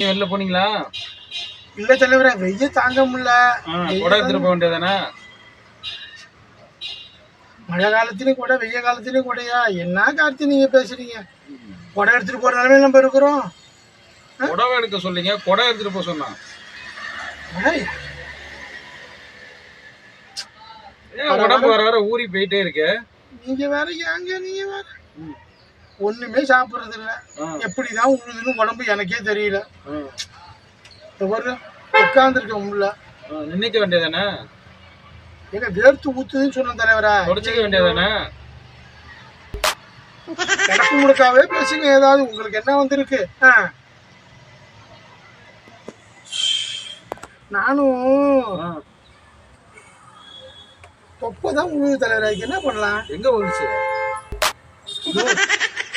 வெளில போனீங்களா? இல்ல தலைவரே, வெய்ய தாங்க முடியல. கொடை எடுத்துட்டு போக வேண்டியதானே? மழை காலத்திலயும் கூட வெய்ய காலத்திலயும் கூடயா? என்ன கார்த்தி நீங்க பேசுறீங்க? கொடை எடுத்துட்டு போற நிலைமையில நம்ம இருக்கிறோம். கொடை எடுக்க சொல்லிங்க, கொடை எடுத்துட்டு போக சொன்னா. உடம்பு வர வர ஊறி போயிட்டே இருக்கு. நீங்க வேற ஏங்க, நீங்க வேற ஒண்ணுமே சாப்பிடுறது இல்ல. எப்படிதான் உங்களுதுன்னு உடம்பு எனக்கே தெரியல. உட்கார்ந்து இருக்க முடியல. நின்னுக்க வேண்டியதானே? ஏங்க வேர்த்து ஊத்துதுன்னு சொன்ன தலைவரா, தொடச்சிக்க வேண்டியதானே? கிடப்பு முழுக்காவே பேசுங்க. ஏதாவது உங்களுக்கு என்ன வந்திருக்கு? நானும் தொப்பதான் உழுது தலைவரா. என்ன பண்ணலாம்? எங்க விழுந்துச்சு?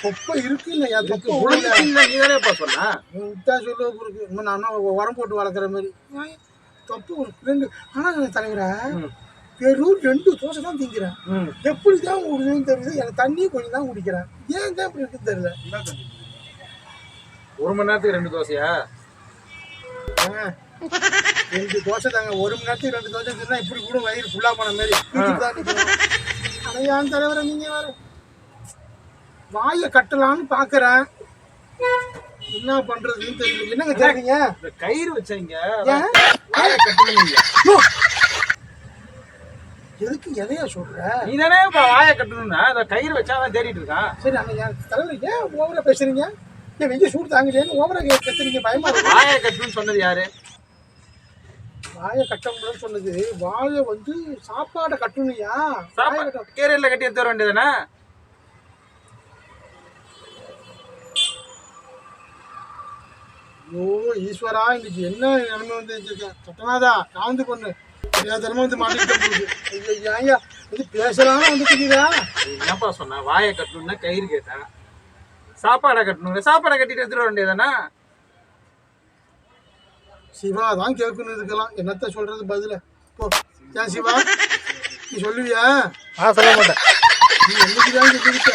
தொப்பை இருக்கு இல்லையா? தொப்பை நீதானேப்பா சொன்னா? சொல்ல இருக்கு. நானும் உரம் போட்டு வளர்க்குற மாதிரி தொப்பை ஒரு 2. ஆனா தலைவரா, வெறும் 2 தோசை தான் திங்கிறேன். எப்படிதான் விடுதுன்னு தெரியுது. எனக்கு தண்ணியும் கொஞ்சம் தான் குடிக்கிறேன். ஏன் தான் இப்படி இருக்குன்னு தெரியல. 1 மணி நேரத்துக்கு 2 தோசையா? 2 தோசை தாங்க. 1 மணி நேரத்துக்கு 2 தோசை தின்னா இப்படி கூட வயிறு ஃபுல்லா போன மாதிரி தான் நிற்கிறோம். ஆனால் ஏன் தலைவரை நீங்க வேற வாயை கட்டலான்னு பாக்குறேன். என்ன பண்றதுன்னு தெரியல. என்னங்க கேக்குறீங்க? கயிறு வச்சீங்க, எதுக்கு எதையா சொல்ற? நீ தானே வாயை கட்டணும்னா கயிறு வச்சாதான் தேடிட்டு இருக்கான். சரி, ஆனா தலைவர் ஏன் ஓவரா பேசுறீங்க? ஏன் வெஞ்ச சூடு தாங்கலையேன்னு ஓவரா கத்துறீங்க? பயமா இருக்கு. வாயை கட்டணும்னு சொன்னது யாரு? வாயை கட்ட முடியும்னு சொன்னது வாயை சாப்பாடை கட்டணும்யா. கேரியர்ல கட்டி எடுத்து வர வேண்டியதானே? ஓ ஈஸ்வரா, இன்னைக்கு என்ன நிலைமை வந்து சட்டனாதா காந்து பொண்ணு தினமும் வந்து மாட்டிக்கிட்டு ஐயா இது பேசலாம் வந்துட்டீங்களா? என்னப்பா சொன்னா? வாயை கட்டணும்னா கயிறு கேட்டா, சாப்பாடை கட்டணும், சாப்பாடை கட்டிட்டு எடுத்துட வேண்டியதானே? சிவா தான் கேட்கணும். இருக்கலாம் என்னத்த சொல்றது பதில. போ ஏன் சிவா, நீ சொல்லுவியா? சொல்ல மாட்டேன். நீ என்னைக்குதான் சொல்லிருக்க?